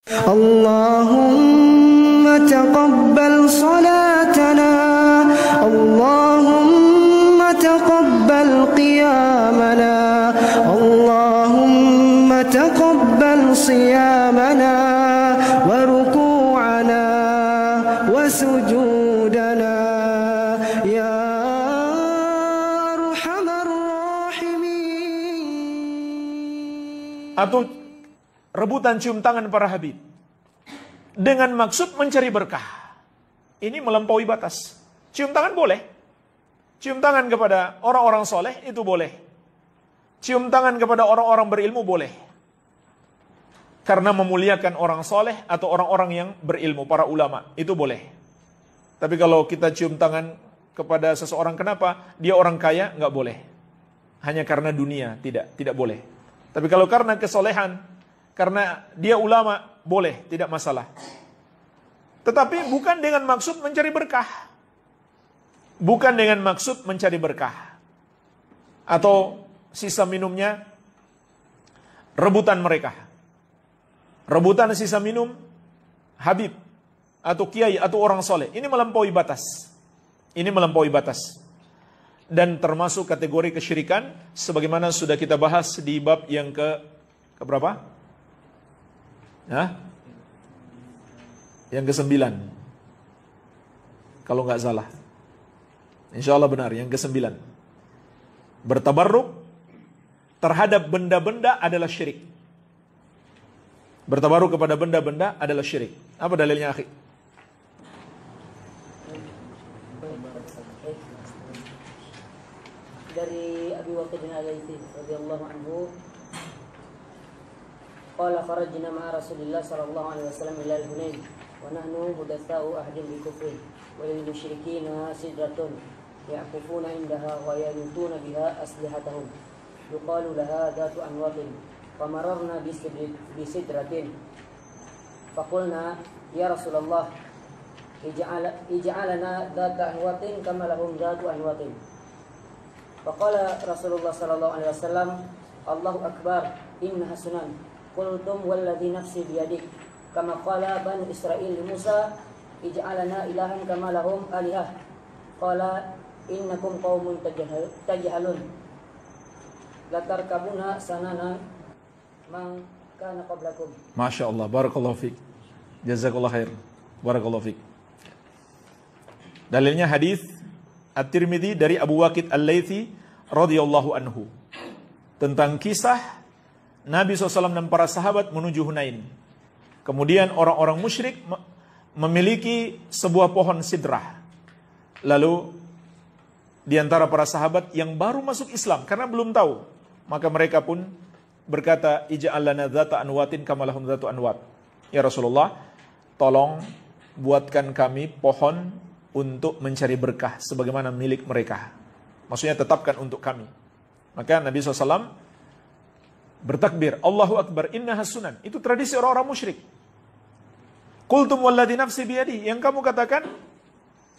Allahumma taqabbal salatana, Allahumma taqabbal qiyamana, Allahumma taqabbal siyamana wa ruku'ana wa sujudana ya arhamar rahimin. Atau rebutan cium tangan para habib dengan maksud mencari berkah. Ini melampaui batas. Cium tangan boleh. Cium tangan kepada orang-orang soleh itu boleh. Cium tangan kepada orang-orang berilmu boleh. Karena memuliakan orang soleh atau orang-orang yang berilmu, para ulama, itu boleh. Tapi kalau kita cium tangan kepada seseorang, kenapa? Dia orang kaya, nggak boleh. Hanya karena dunia, tidak boleh. Tapi kalau karena kesolehan, karena dia ulama, boleh, tidak masalah. Tetapi bukan dengan maksud mencari berkah. Bukan dengan maksud mencari berkah. Atau sisa minumnya, rebutan mereka. Rebutan sisa minum, habib, atau kiai, atau orang soleh. Ini melampaui batas. Ini melampaui batas. Dan termasuk kategori kesyirikan, sebagaimana sudah kita bahas di bab yang keberapa? Yang ke-9, kalau nggak salah. Insya Allah benar, yang ke-9. Bertabarruk terhadap benda-benda adalah syirik. Bertabarruk kepada benda-benda adalah syirik. Apa dalilnya, akhi? Dari Abi Waqid al-Laythi radhiyallahu anhu, qala kharajna ma'a Rasulillah sallallahu alaihi wasallam ila al-Hunain wa nahnu hudatsa'u ahdin bi kufrin wa lil musyrikeena sidratun ya'kufuna indaha wa yanutuna biha aslihatahum yuqalu laha dhatu anwatin famararna bi sidratin faqulna ya Rasulullah ij'alana dhata anwatin kama lahum dhatu anwatin faqala Rasulullah sallallahu alaihi wasallam Allahu akbar innaha sunan qultum walladhi nafsi biyadik kama qala bani Israil li Musa ij'alana ilahan kama lahum alihah qala innakum qaumun tajhalun la tarkabuna sanana man kana qablakum. Masya Allah, barakallahu fiik, jazakallahu khair, barakallahu fiik. Dalilnya hadis At-Tirmidzi dari Abu Waqid al-Laythi radhiyallahu anhu tentang kisah Nabi SAW dan para sahabat menuju Hunain. Kemudian orang-orang musyrik memiliki sebuah pohon sidrah. Lalu di antara para sahabat yang baru masuk Islam karena belum tahu, maka mereka pun berkata, ij'al lana dzata anwatin kama lahum dzatu anwat. Ya Rasulullah, tolong buatkan kami pohon untuk mencari berkah sebagaimana milik mereka. Maksudnya tetapkan untuk kami. Maka Nabi SAW bertakbir, Allahu akbar, innaha sunan. Itu tradisi orang-orang musyrik. Qultum walladhi nafsi biyadi, yang kamu katakan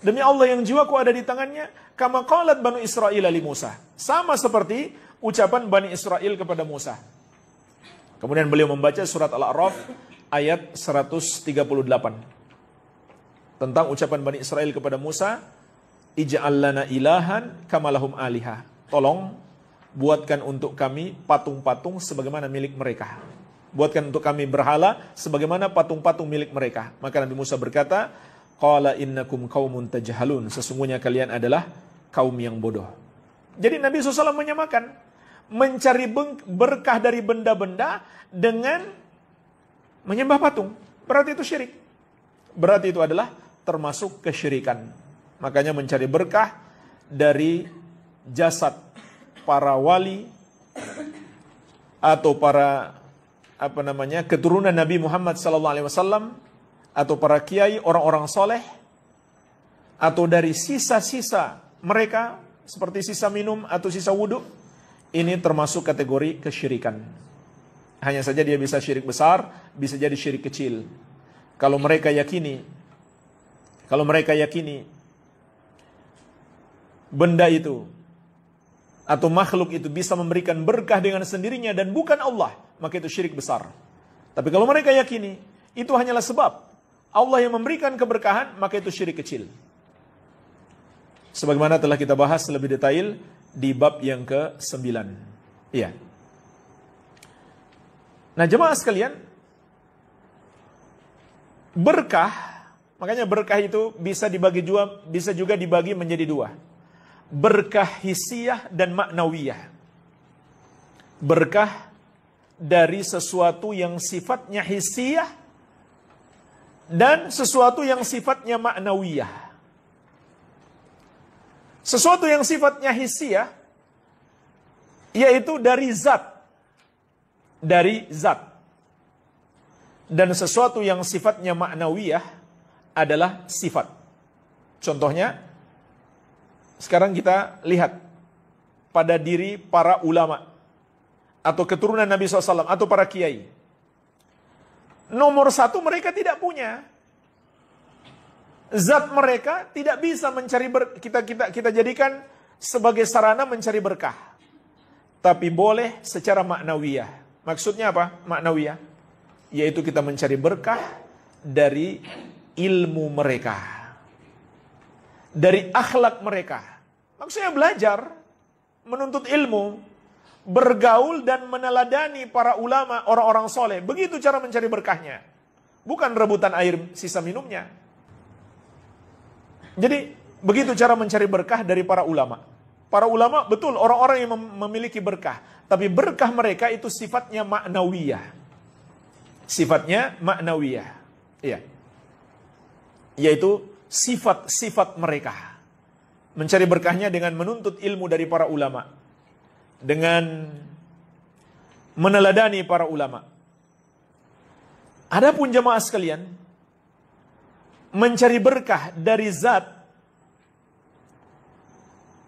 demi Allah yang jiwaku ada di tangannya, kama qalat banu Israil li Musa, sama seperti ucapan Bani Israel kepada Musa. Kemudian beliau membaca surat Al-A'raf ayat 138 tentang ucapan Bani Israel kepada Musa, ij'al lana ilahan kama lahum alihah. Tolong buatkan untuk kami patung-patung sebagaimana milik mereka. Buatkan untuk kami berhala sebagaimana patung-patung milik mereka. Maka Nabi Musa berkata, qala innakum qaumun tajhalun. Sesungguhnya kalian adalah kaum yang bodoh. Jadi Nabi SAW menyamakan mencari berkah dari benda-benda dengan menyembah patung. Berarti itu syirik. Berarti itu adalah termasuk kesyirikan. Makanya mencari berkah dari jasad para wali atau para keturunan Nabi Muhammad SAW atau para kiai, orang-orang soleh, atau dari sisa-sisa mereka seperti sisa minum atau sisa wudhu, ini termasuk kategori kesyirikan. Hanya saja dia bisa syirik besar, bisa jadi syirik kecil. Kalau mereka yakini benda itu atau makhluk itu bisa memberikan berkah dengan sendirinya dan bukan Allah, maka itu syirik besar. Tapi kalau mereka yakini itu hanyalah sebab. Allah yang memberikan keberkahan, maka itu syirik kecil. Sebagaimana telah kita bahas lebih detail di bab yang ke-9. Iya. Nah, jemaah sekalian, berkah, makanya berkah itu bisa juga dibagi menjadi dua. Berkah hissiyah dan maknawiyah. Berkah dari sesuatu yang sifatnya hissiyah dan sesuatu yang sifatnya maknawiyah. Sesuatu yang sifatnya hissiyah yaitu dari zat. Dari zat. Dan sesuatu yang sifatnya maknawiyah adalah sifat. Contohnya, sekarang kita lihat pada diri para ulama atau keturunan Nabi SAW atau para kiai. Nomor satu, mereka tidak punya. Zat mereka tidak bisa mencari kita jadikan sebagai sarana mencari berkah. Tapi boleh secara maknawiyah. Maksudnya apa? Maknawiyah. Yaitu kita mencari berkah dari ilmu mereka. Dari akhlak mereka. Maksudnya belajar, menuntut ilmu, bergaul dan meneladani para ulama, orang-orang soleh. Begitu cara mencari berkahnya. Bukan rebutan air sisa minumnya. Jadi, begitu cara mencari berkah dari para ulama. Para ulama, betul, orang-orang yang memiliki berkah. Tapi berkah mereka itu sifatnya maknawiyah. Sifatnya maknawiyah. Iya. Yaitu sifat-sifat mereka. Mencari berkahnya dengan menuntut ilmu dari para ulama. Dengan meneladani para ulama. Adapun jemaah sekalian, mencari berkah dari zat,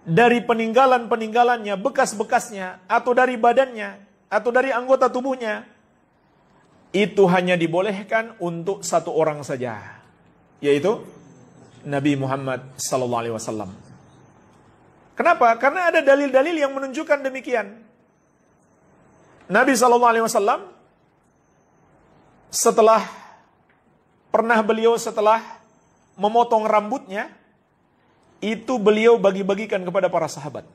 dari peninggalan-peninggalannya, bekas-bekasnya, atau dari badannya, atau dari anggota tubuhnya, itu hanya dibolehkan untuk satu orang saja, yaitu Nabi Muhammad SAW. Kenapa? Karena ada dalil-dalil yang menunjukkan demikian. Nabi SAW setelah memotong rambutnya, itu beliau bagi-bagikan kepada para sahabat.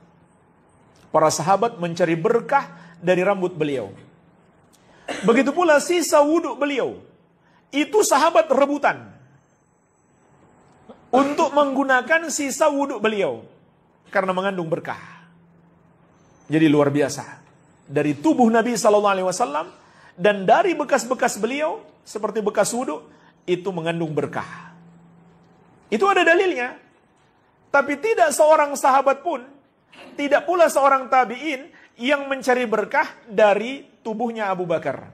Para sahabat mencari berkah dari rambut beliau. Begitu pula sisa wudhu beliau. Itu sahabat rebutan untuk menggunakan sisa wudhu beliau. Karena mengandung berkah. Jadi luar biasa. Dari tubuh Nabi SAW dan dari bekas-bekas beliau, seperti bekas wudhu, itu mengandung berkah. Itu ada dalilnya. Tapi tidak seorang sahabat pun, tidak pula seorang tabi'in yang mencari berkah dari tubuhnya Abu Bakar.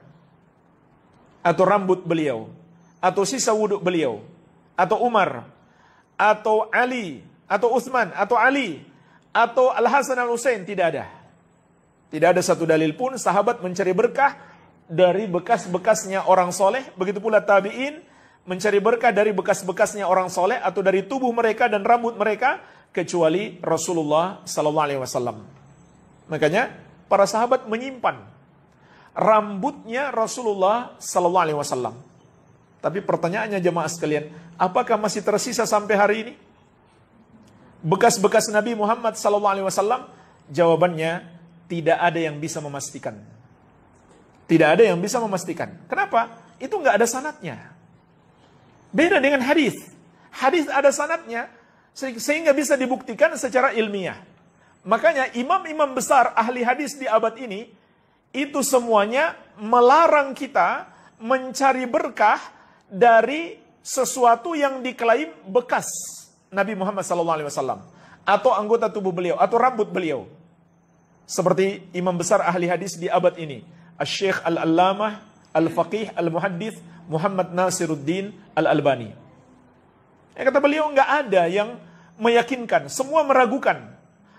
Atau rambut beliau. Atau sisa wudhu beliau. Atau Umar. Atau Ali. Atau Utsman, atau Ali, atau Al-Hasan Al-Husain, tidak ada. Tidak ada satu dalil pun sahabat mencari berkah dari bekas-bekasnya orang soleh. Begitu pula tabi'in mencari berkah dari bekas-bekasnya orang soleh atau dari tubuh mereka dan rambut mereka, kecuali Rasulullah SAW. Makanya para sahabat menyimpan rambutnya Rasulullah SAW. Tapi pertanyaannya jemaah sekalian, apakah masih tersisa sampai hari ini bekas-bekas Nabi Muhammad SAW? Jawabannya, tidak ada yang bisa memastikan. Tidak ada yang bisa memastikan. Kenapa? Itu nggak ada sanadnya. Beda dengan hadis. Hadis ada sanadnya, sehingga bisa dibuktikan secara ilmiah. Makanya imam-imam besar ahli hadis di abad ini, itu semuanya melarang kita mencari berkah dari sesuatu yang diklaim bekas Nabi Muhammad SAW, atau anggota tubuh beliau, atau rambut beliau. Seperti imam besar ahli hadis di abad ini, Asy-Syaikh Al-Allamah, Al-Faqih, Al-Muhaddits, Muhammad Nasiruddin Al-Albani. Kata beliau, nggak ada yang meyakinkan, semua meragukan.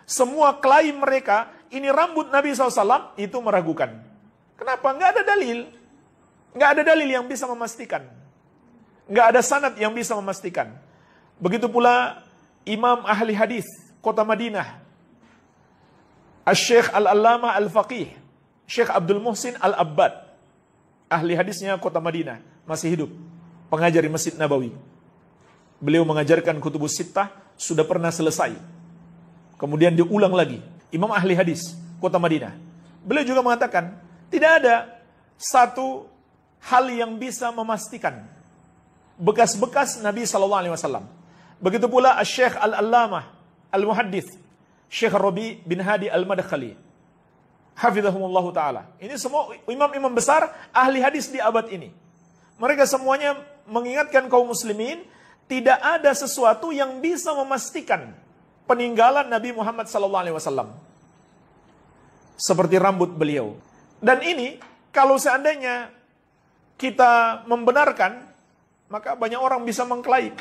Semua klaim mereka, ini rambut Nabi SAW, itu meragukan. Kenapa? Nggak ada dalil. Nggak ada dalil yang bisa memastikan. Nggak ada sanad yang bisa memastikan. Begitu pula imam ahli hadis kota Madinah, Asy-Syaikh Al-Allamah Al-Faqih, Syekh Abdul Muhsin Al-Abbad, ahli hadisnya kota Madinah. masih hidup, pengajar di Masjid Nabawi. Beliau mengajarkan Kutubus Sittah, sudah pernah selesai. Kemudian diulang lagi. Imam ahli hadis, kota Madinah. Beliau juga mengatakan, tidak ada satu hal yang bisa memastikan bekas-bekas Nabi SAW. Begitu pula Syekh Al-Allamah Al-Muhaddith, Syekh Rabi bin Hadi Al-Madkhali, hafizahumullah ta'ala. Ini semua imam-imam besar ahli hadis di abad ini. Mereka semuanya mengingatkan kaum muslimin, tidak ada sesuatu yang bisa memastikan peninggalan Nabi Muhammad SAW. Seperti rambut beliau. Dan ini, kalau seandainya kita membenarkan, maka banyak orang bisa mengklaim.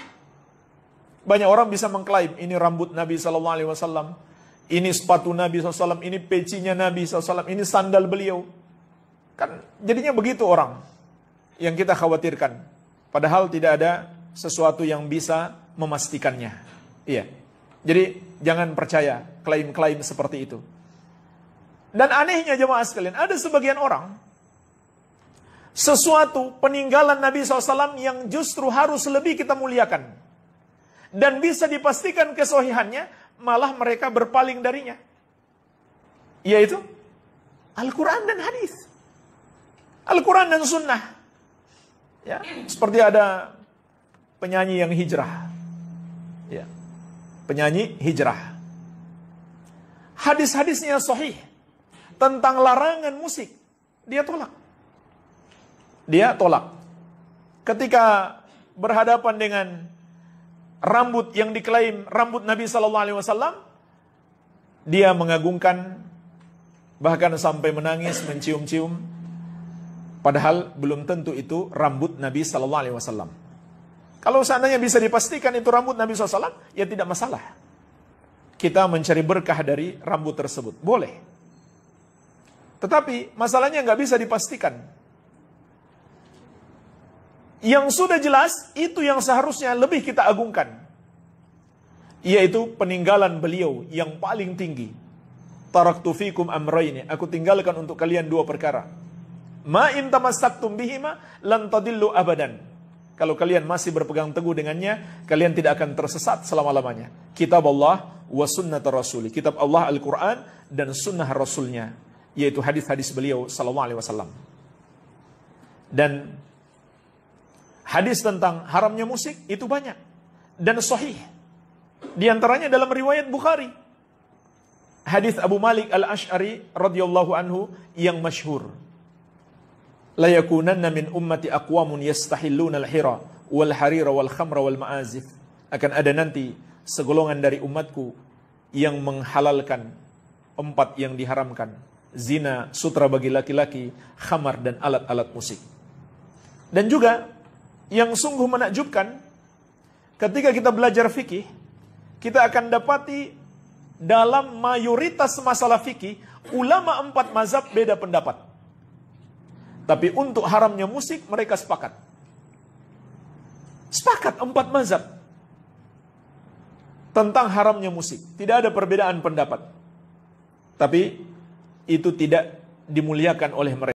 Banyak orang bisa mengklaim, ini rambut Nabi SAW, ini sepatu Nabi SAW, ini pecinya Nabi SAW, ini sandal beliau. Kan jadinya begitu orang yang kita khawatirkan. Padahal tidak ada sesuatu yang bisa memastikannya. Iya. Jadi jangan percaya klaim-klaim seperti itu. Dan anehnya jemaah sekalian, ada sebagian orang, sesuatu peninggalan Nabi SAW yang justru harus lebih kita muliakan, dan bisa dipastikan kesohihannya, malah mereka berpaling darinya. Yaitu Al-Quran dan hadis. Al-Quran dan sunnah. Ya, seperti ada penyanyi yang hijrah. Ya, penyanyi hijrah. Hadis-hadisnya sahih tentang larangan musik, dia tolak. Dia tolak. Ketika berhadapan dengan rambut yang diklaim rambut Nabi SAW, dia mengagungkan, bahkan sampai menangis, mencium-cium, padahal belum tentu itu rambut Nabi SAW. Kalau seandainya bisa dipastikan itu rambut Nabi SAW, ya tidak masalah. Kita mencari berkah dari rambut tersebut, boleh. Tetapi masalahnya nggak bisa dipastikan. Yang sudah jelas, itu yang seharusnya lebih kita agungkan. Yaitu peninggalan beliau yang paling tinggi. Taraktu fikum amrayni, aku tinggalkan untuk kalian dua perkara. Ma in tamassaktum bihima lan tadillu abadan. Kalau kalian masih berpegang teguh dengannya, kalian tidak akan tersesat selama-lamanya. Kitab Allah wa sunnat Rasuli. Kitab Allah Al-Quran dan sunnah Rasulnya, yaitu hadis-hadis beliau sallallahu alaihi wasallam. Dan hadis tentang haramnya musik itu banyak dan sahih. Di antaranya dalam riwayat Bukhari, hadis Abu Malik Al-Asy'ari radhiyallahu anhu yang masyhur. La yakunanna min ummati aqwamun yastahilluna al-hira wal harira wal khamra wal ma'azif. Akan ada nanti segolongan dari umatku yang menghalalkan 4 yang diharamkan: zina, sutra bagi laki-laki, khamar dan alat-alat musik. Dan juga yang sungguh menakjubkan, ketika kita belajar fikih, kita akan dapati dalam mayoritas masalah fikih, ulama 4 mazhab beda pendapat. Tapi untuk haramnya musik, mereka sepakat. Sepakat 4 mazhab tentang haramnya musik. Tidak ada perbedaan pendapat. Tapi itu tidak dimuliakan oleh mereka.